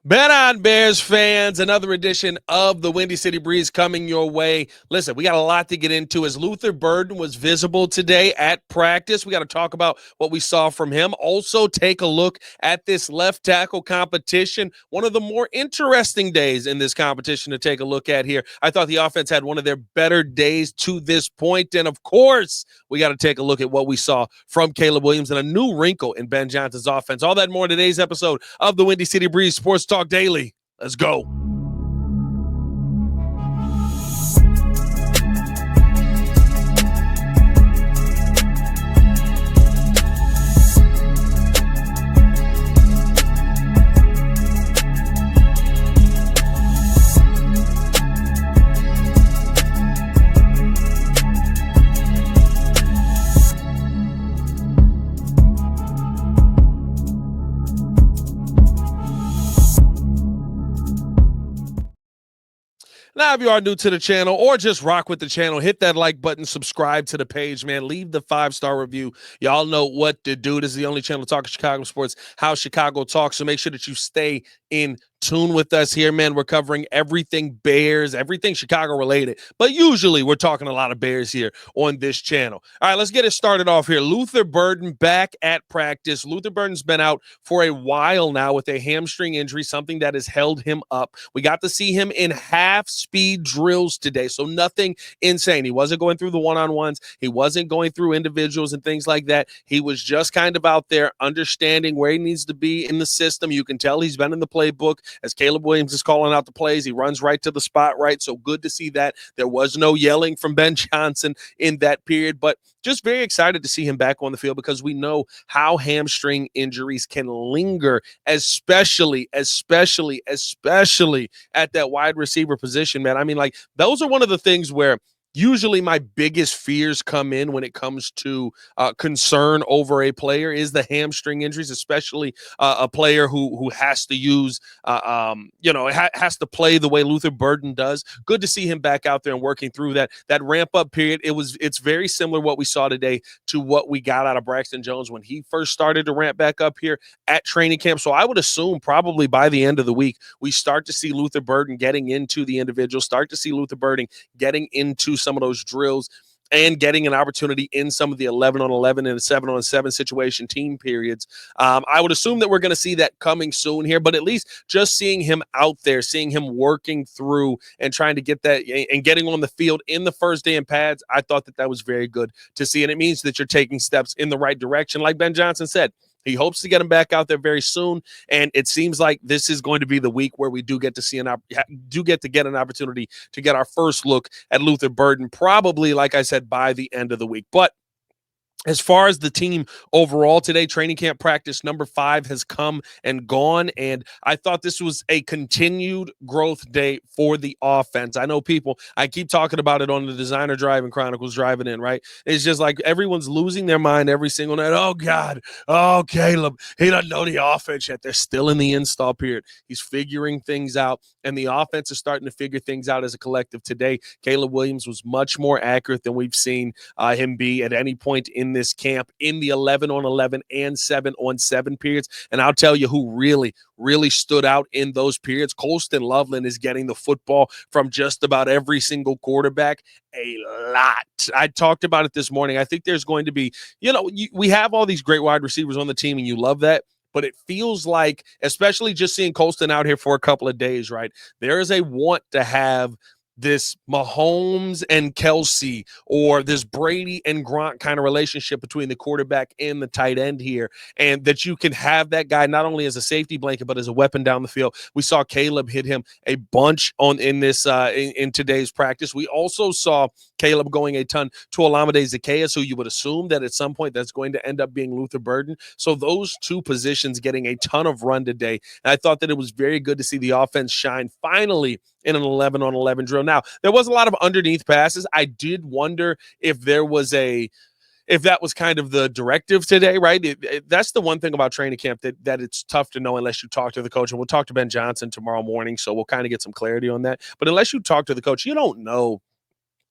Bet on Bears fans, another edition of the Windy City Breeze coming your way. Listen, we got a lot to get into as Luther Burton was visible today at practice. We got to talk about what we saw from him. Also, take a look at this left tackle competition. One of the more interesting days in this competition to take a look at here. I thought the offense had one of their better days to this point. And of course, we got to take a look at what we saw from Caleb Williams and a new wrinkle in Ben Johnson's offense. All that and more in today's episode of the Windy City Breeze Sports Talk Daily. Let's go. Now, if you are new to the channel or just rock with the channel, hit that like button, subscribe to the page, man. Leave the 5-star review. Y'all know what to do. This is the only channel talking Chicago sports, how Chicago talks. So make sure that you stay in tune with us here, man. We're covering everything Bears, everything Chicago related, but usually we're talking a lot of Bears here on this channel. All right, let's get it started off here. Luther Burton back at practice. Luther Burton's been out for a while now with a hamstring injury, something that has held him up. We got to see him in half-speed drills today, so nothing insane. He wasn't going through the one-on-ones. He wasn't going through individuals and things like that. He was just kind of out there understanding where he needs to be in the system. You can tell he's been in the playbook. As Caleb Williams is calling out the plays, he runs right to the spot, right? So good to see that. There was no yelling from Ben Johnson in that period, but just very excited to see him back on the field because we know how hamstring injuries can linger, especially at that wide receiver position, man. I mean, like, those are one of the things where usually my biggest fears come in when it comes to concern over a player is the hamstring injuries, especially a player who has to use, has to play the way Luther Burton does. Good to see him back out there and working through that ramp up period. It's very similar what we saw today to what we got out of Braxton Jones when he first started to ramp back up here at training camp. So I would assume probably by the end of the week, we start to see Luther Burton getting into the individual, start to see Luther Burton getting into some of those drills and getting an opportunity in some of the 11-on-11 and 7-on-7 situation team periods. I would assume that we're going to see that coming soon here, but at least just seeing him out there, seeing him working through and trying to get that and getting on the field in the first day in pads, I thought that was very good to see. And it means that you're taking steps in the right direction. Like Ben Johnson said, he hopes to get him back out there very soon, and it seems like this is going to be the week where we do get to get an opportunity to get our first look at Luther Burton, probably, like I said, by the end of the week. But as far as the team overall today, training camp practice number 5 has come and gone, and I thought this was a continued growth day for the offense. I know I keep talking about it on the Designer Driving Chronicles driving in, right? It's just like everyone's losing their mind every single night. Oh, God. Oh, Caleb. He doesn't know the offense yet. They're still in the install period. He's figuring things out, and the offense is starting to figure things out as a collective today. Caleb Williams was much more accurate than we've seen him be at any point in this camp in the 11-on-11 and 7-on-7 periods. And I'll tell you who really stood out in those periods. Colston Loveland is getting the football from just about every single quarterback a lot. I talked about it this morning. I think there's going to be, we have all these great wide receivers on the team, and you love that. But it feels like, especially just seeing Colston out here for a couple of days, right? There is a want to have this Mahomes and Kelsey or this Brady and Gronk kind of relationship between the quarterback and the tight end here, and that you can have that guy not only as a safety blanket but as a weapon down the field. We saw Caleb hit him a bunch in today's practice. We also saw Caleb going a ton to Olamide Zaccheaus, who you would assume that at some point that's going to end up being Luther Burton. So those two positions getting a ton of run today. And I thought that it was very good to see the offense shine finally in an 11-on-11 drill. Now, there was a lot of underneath passes. I did wonder if that was kind of the directive today, right? That's the one thing about training camp that it's tough to know unless you talk to the coach. And we'll talk to Ben Johnson tomorrow morning, so we'll kind of get some clarity on that. But unless you talk to the coach, you don't know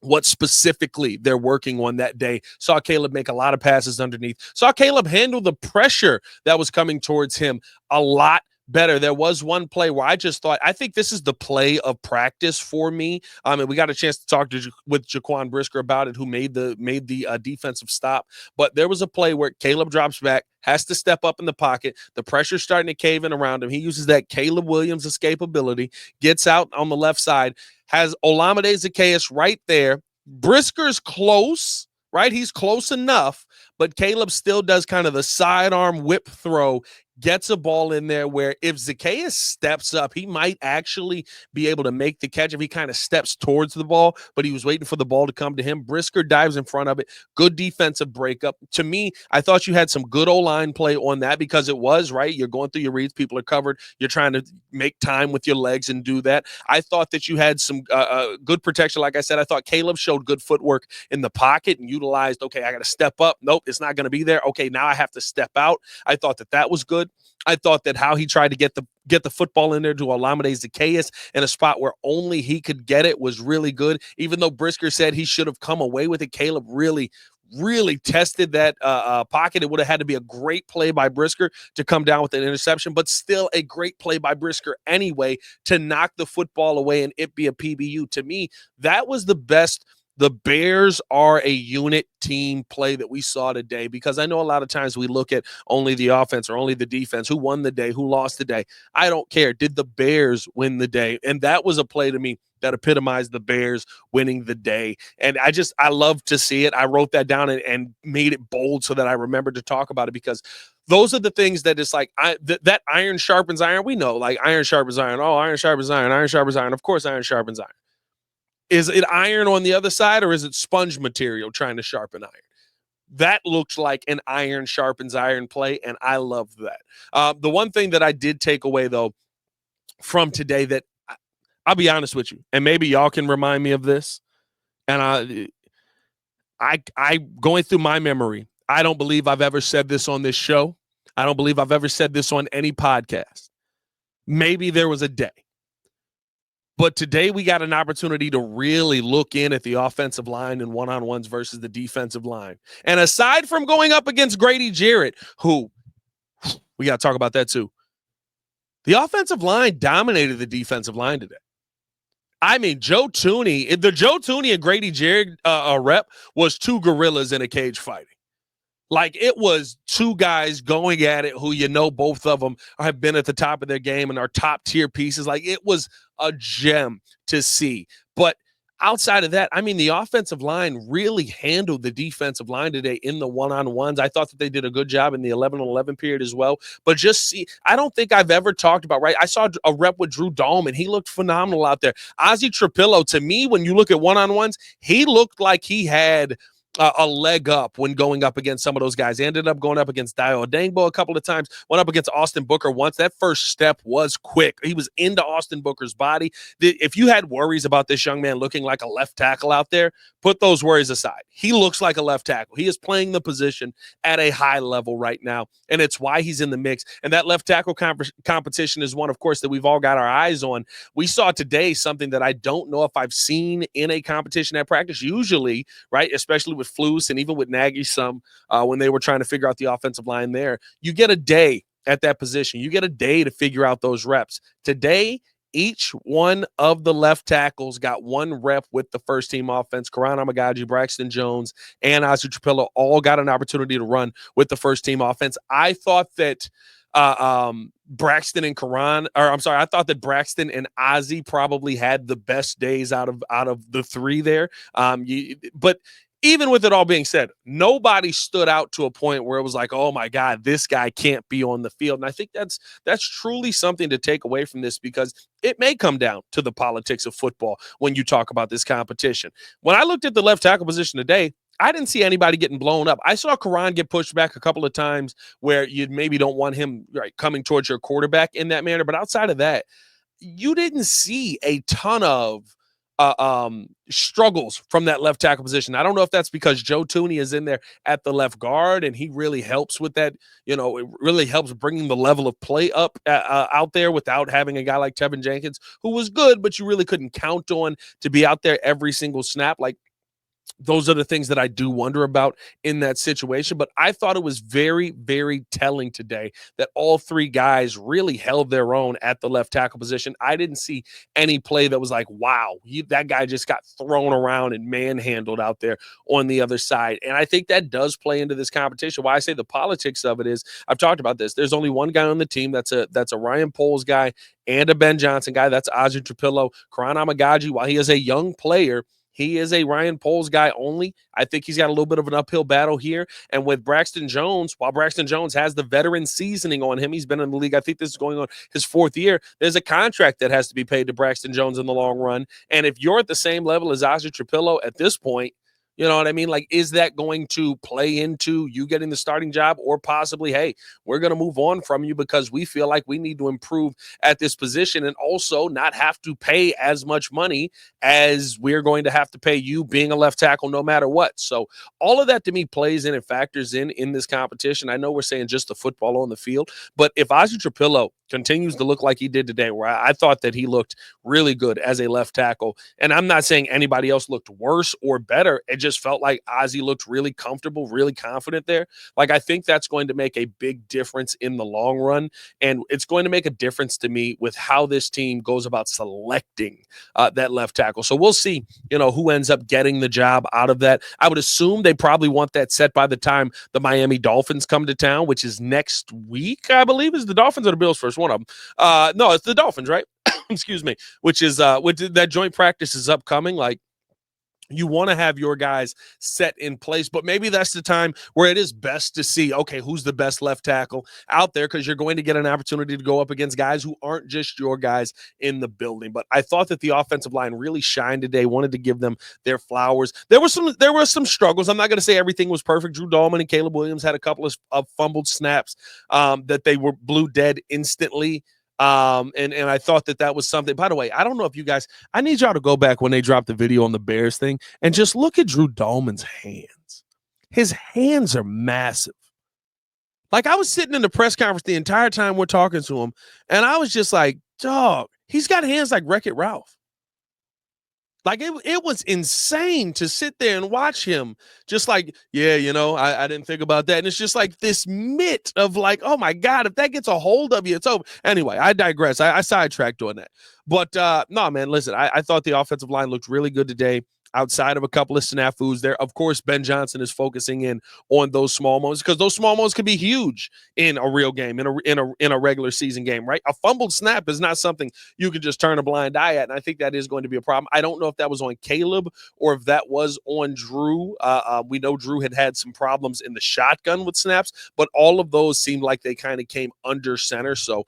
what specifically they're working on that day. Saw Caleb make a lot of passes underneath. Saw Caleb handle the pressure that was coming towards him a lot better. There was one play where I just thought, I think this is the play of practice for me. And we got a chance to talk with Jaquan Brisker about it, who made the defensive stop. But there was a play where Caleb drops back, has to step up in the pocket. The pressure's starting to cave in around him. He uses that Caleb Williams escapability, gets out on the left side, has Olamide Zaccheaus right there. Brisker's close, right? He's close enough, but Caleb still does kind of the sidearm whip throw, gets a ball in there where if Zaccheaus steps up, he might actually be able to make the catch if he kind of steps towards the ball, but he was waiting for the ball to come to him. Brisker dives in front of it. Good defensive breakup. To me, I thought you had some good O-line play on that because it was, right? You're going through your reads. People are covered. You're trying to make time with your legs and do that. I thought that you had some good protection. Like I said, I thought Caleb showed good footwork in the pocket and utilized, okay, I got to step up. Nope, it's not going to be there. Okay, now I have to step out. I thought that was good. I thought that how he tried to get the football in there to Olamide Zaccheaus in a spot where only he could get it was really good. Even though Brisker said he should have come away with it, Caleb really tested that pocket. It would have had to be a great play by Brisker to come down with an interception, but still a great play by Brisker anyway to knock the football away and it be a PBU. To me, that was the best. The Bears are a unit team play that we saw today, because I know a lot of times we look at only the offense or only the defense, who won the day, who lost the day. I don't care. Did the Bears win the day? And that was a play to me that epitomized the Bears winning the day. And I love to see it. I wrote that down and made it bold so that I remembered to talk about it, because those are the things that it's like that iron sharpens iron. We know, like, iron sharpens iron. Oh, iron sharpens iron. Iron sharpens iron. Of course, iron sharpens iron. Is it iron on the other side, or is it sponge material trying to sharpen iron? That looks like an iron sharpens iron play, and I love that. The one thing that I did take away, though, from today that I'll be honest with you, and maybe y'all can remind me of this, and I going through my memory, I don't believe I've ever said this on this show. I don't believe I've ever said this on any podcast. Maybe there was a day. But today we got an opportunity to really look in at the offensive line and one-on-ones versus the defensive line. And aside from going up against Grady Jarrett, who we got to talk about that too, the offensive line dominated the defensive line today. I mean, the Joe Tooney and Grady Jarrett rep was two gorillas in a cage fighting. Like, it was two guys going at it who, both of them have been at the top of their game and are top tier pieces. Like, it was a gem to see. But outside of that, I mean, the offensive line really handled the defensive line today in the one-on-ones. I thought that they did a good job in the 11-on-11 period as well. But I don't think I've ever talked about, right? I saw a rep with Drew Dahlman, and he looked phenomenal out there. Ozzie Trapillo, to me, when you look at one-on-ones, he looked like he had a leg up when going up against some of those guys. He ended up going up against Dio Dangbo a couple of times, went up against Austin Booker once. That first step was quick. He was into Austin Booker's body. If you had worries about this young man looking like a left tackle out there, put those worries aside. He looks like a left tackle. He is playing the position at a high level right now, and it's why he's in the mix. And that left tackle competition is one, of course, that we've all got our eyes on. We saw today something that I don't know if I've seen in a competition at practice. Usually, right, especially with Flus and even with Nagy when they were trying to figure out the offensive line there, you get a day at that position. You get a day to figure out those reps. Today, each one of the left tackles got one rep with the first team offense. Karan Amagaji, Braxton Jones, and Ozzie Trapillo all got an opportunity to run with the first team offense. I thought that Braxton and I thought that Braxton and Ozzie probably had the best days out of the three there. But even with it all being said, nobody stood out to a point where it was like, oh my God, this guy can't be on the field. And I think that's truly something to take away from this, because it may come down to the politics of football when you talk about this competition. When I looked at the left tackle position today, I didn't see anybody getting blown up. I saw Karan get pushed back a couple of times where you maybe don't want him coming towards your quarterback in that manner. But outside of that, you didn't see a ton of struggles from that left tackle position. I don't know if that's because Joe Tooney is in there at the left guard and he really helps with that. It really helps bringing the level of play up out there without having a guy like Tevin Jenkins, who was good, but you really couldn't count on to be out there every single snap. Like, those are the things that I do wonder about in that situation. But I thought it was very, very telling today that all three guys really held their own at the left tackle position. I didn't see any play that was like, wow, that guy just got thrown around and manhandled out there on the other side. And I think that does play into this competition. Why I say the politics of it is, I've talked about this. There's only one guy on the team that's a Ryan Poles guy and a Ben Johnson guy. That's Ozzie Trapillo. Karan Amagaji, while he is a young player, he is a Ryan Poles guy only. I think he's got a little bit of an uphill battle here. And with Braxton Jones, while Braxton Jones has the veteran seasoning on him, he's been in the league. I think this is going on his fourth year. There's a contract that has to be paid to Braxton Jones in the long run. And if you're at the same level as Ozzie Trapillo at this point, you know what I mean? Like, is that going to play into you getting the starting job, or possibly, hey, we're going to move on from you because we feel like we need to improve at this position and also not have to pay as much money as we're going to have to pay you being a left tackle no matter what. So all of that to me plays in and factors in this competition. I know we're saying just the football on the field, but if Ozzie Trapillo continues to look like he did today, where I thought that he looked really good as a left tackle, and I'm not saying anybody else looked worse or better. It just felt like Ozzie looked really comfortable, really confident there. Like, I think that's going to make a big difference in the long run, and it's going to make a difference to me with how this team goes about selecting that left tackle. So we'll see, who ends up getting the job out of that. I would assume they probably want that set by the time the Miami Dolphins come to town, which is next week, I believe. Is the Dolphins or the Bills first? One of them. No, it's the Dolphins, right? Excuse me. Which is that joint practice is upcoming. Like, you want to have your guys set in place, but maybe that's the time where it is best to see, okay, who's the best left tackle out there, because you're going to get an opportunity to go up against guys who aren't just your guys in the building. But I thought that the offensive line really shined today. Wanted to give them their flowers. There were some struggles. I'm not going to say everything was perfect. Drew Dahlman and Caleb Williams had a couple of fumbled snaps that they were blew dead instantly. And I thought that was something. By the way, I don't know if you guys, I need y'all to go back when they dropped the video on the Bears thing and just look at Drew Dahlman's hands. His hands are massive. Like, I was sitting in the press conference the entire time we're talking to him, and I was just like, dog, he's got hands like Wreck-It Ralph. Like, it was insane to sit there and watch him just like, yeah, I didn't think about that. And it's just like this mitt of like, oh my God, if that gets a hold of you, it's over. Anyway, I digress. I sidetracked doing that. But no, man, listen, I thought the offensive line looked really good today. Outside of a couple of snafus there, of course, Ben Johnson is focusing in on those small moments, because those small moments could be huge in a real game, in a regular season game, right? A fumbled snap is not something you can just turn a blind eye at, and I think that is going to be a problem. I don't know if that was on Caleb or if that was on Drew. We know Drew had some problems in the shotgun with snaps, but all of those seemed like they kind of came under center. So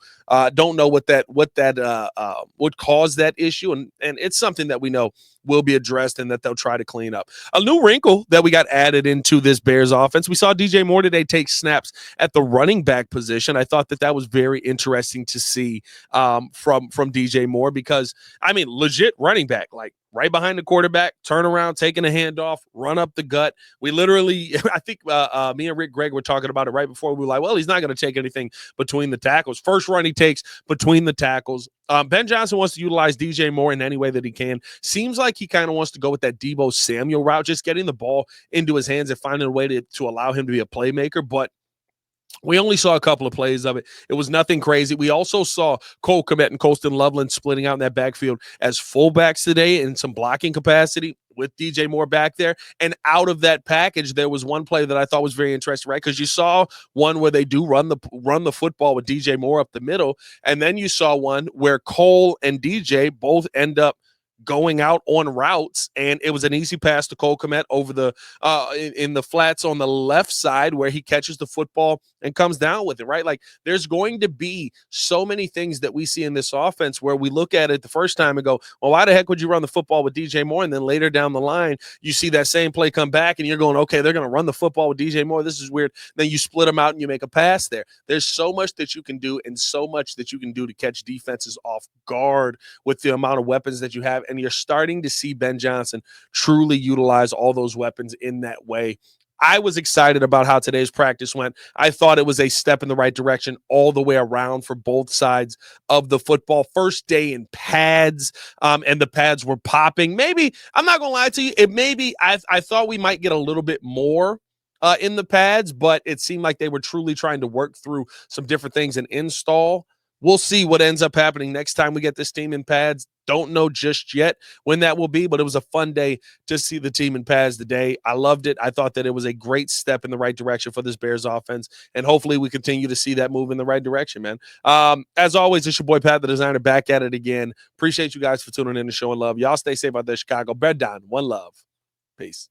don't know what would cause that issue, and it's something that we know will be addressed and that they'll try to clean up. A new wrinkle that we got added into this Bears offense, we saw DJ Moore today take snaps at the running back position. I thought that was very interesting to see from DJ Moore, because, I mean, legit running back, like right behind the quarterback, turn around, taking a handoff, run up the gut. We literally, I think me and Rick Gregg were talking about it right before. We were like, well, he's not going to take anything between the tackles. First run he takes between the tackles. Ben Johnson wants to utilize DJ Moore in any way that he can. Seems like he kind of wants to go with that Deebo Samuel route, just getting the ball into his hands and finding a way to allow him to be a playmaker. But we only saw a couple of plays of it. It was nothing crazy. We also saw Cole Kmet and Colston Loveland splitting out in that backfield as fullbacks today in some blocking capacity with DJ Moore back there. And out of that package, there was one play that I thought was very interesting, right? Because you saw one where they do run the football with DJ Moore up the middle, and then you saw one where Cole and DJ both end up going out on routes, and it was an easy pass to Cole Kmet over the in the flats on the left side, where he catches the football and comes down with it, right? Like, there's going to be so many things that we see in this offense where we look at it the first time and go, well, why the heck would you run the football with DJ Moore? And then later down the line, you see that same play come back and you're going, okay, they're going to run the football with DJ Moore. This is weird. Then you split them out and you make a pass there. There's so much that you can do, and so much that you can do to catch defenses off guard with the amount of weapons that you have. And you're starting to see Ben Johnson truly utilize all those weapons in that way. I was excited about how today's practice went. I thought it was a step in the right direction all the way around for both sides of the football. First day in pads, and the pads were popping. Maybe, I'm not going to lie to you, it maybe I thought we might get a little bit more in the pads, but it seemed like they were truly trying to work through some different things and install. We'll see what ends up happening next time we get this team in pads. Don't know just yet when that will be, but it was a fun day to see the team in pads today. I loved it. I thought that it was a great step in the right direction for this Bears offense, and hopefully we continue to see that move in the right direction, man. As always, it's your boy Pat, the designer, back at it again. Appreciate you guys for tuning in and showing love. Y'all stay safe out there, Chicago. Bear down. One love. Peace.